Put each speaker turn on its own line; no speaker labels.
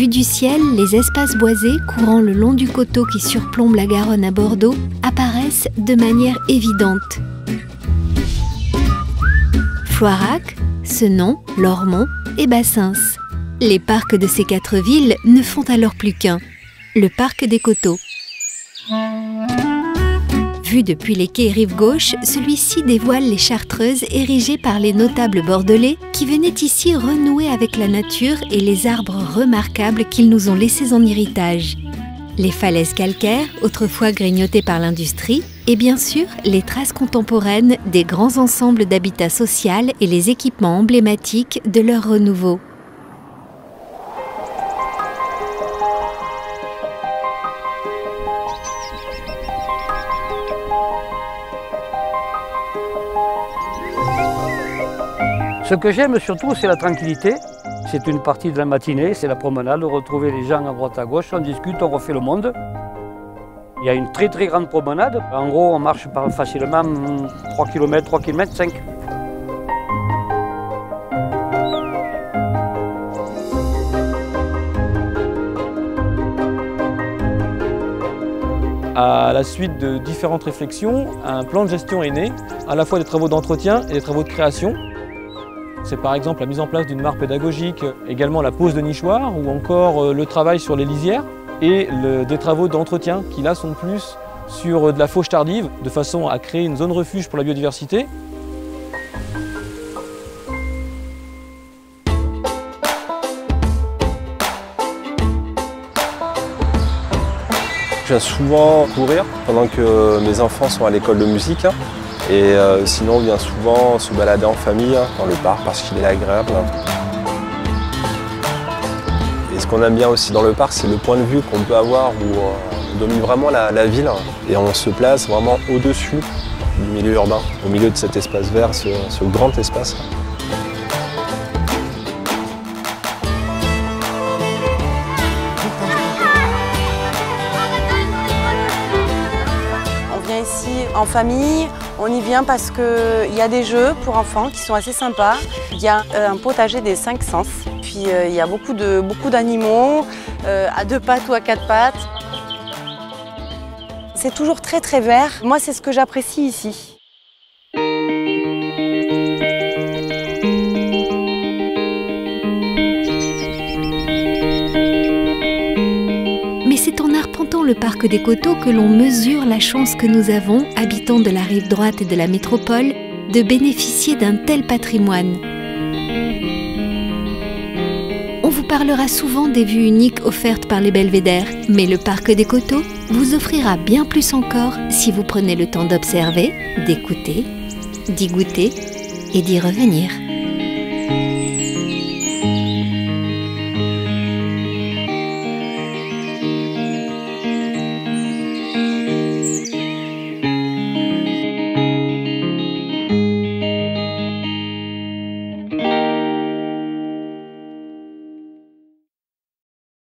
Vus du ciel, les espaces boisés courant le long du coteau qui surplombe la Garonne à Bordeaux apparaissent de manière évidente. Floirac, Senon, Lormont et Bassins. Les parcs de ces 4 villes ne font alors plus qu'un, le parc des coteaux. Vu depuis les quais rive gauche, celui-ci dévoile les chartreuses érigées par les notables bordelais qui venaient ici renouer avec la nature et les arbres remarquables qu'ils nous ont laissés en héritage. Les falaises calcaires, autrefois grignotées par l'industrie, et bien sûr les traces contemporaines des grands ensembles d'habitat social et les équipements emblématiques de leur renouveau.
Ce que j'aime surtout, c'est la tranquillité. C'est une partie de la matinée, c'est la promenade, retrouver les gens à droite à gauche, on discute, on refait le monde. Il y a une très grande promenade. En gros, on marche facilement 3 km, 3 km 5.
À la suite de différentes réflexions, un plan de gestion est né, à la fois des travaux d'entretien et des travaux de création. C'est par exemple la mise en place d'une mare pédagogique, également la pose de nichoirs ou encore le travail sur les lisières et des travaux d'entretien qui là sont plus sur de la fauche tardive de façon à créer une zone refuge pour la biodiversité.
Je viens souvent courir pendant que mes enfants sont à l'école de musique. Et sinon, on vient souvent se balader en famille dans le parc parce qu'il est agréable. Et ce qu'on aime bien aussi dans le parc, c'est le point de vue qu'on peut avoir où on domine vraiment la ville et on se place vraiment au-dessus du milieu urbain, au milieu de cet espace vert, ce grand espace.
On vient ici en famille. On y vient parce qu'il y a des jeux pour enfants qui sont assez sympas. Il y a un potager des 5 sens. Puis il y a beaucoup d'animaux, à 2 pattes ou à 4 pattes. C'est toujours très vert. Moi, c'est ce que j'apprécie ici.
Mais c'est en arpentant le parc des coteaux que l'on mesure la chance que nous avons, habitants de la rive droite et de la métropole, de bénéficier d'un tel patrimoine. On vous parlera souvent des vues uniques offertes par les belvédères, mais le parc des coteaux vous offrira bien plus encore si vous prenez le temps d'observer, d'écouter, d'y goûter et d'y revenir.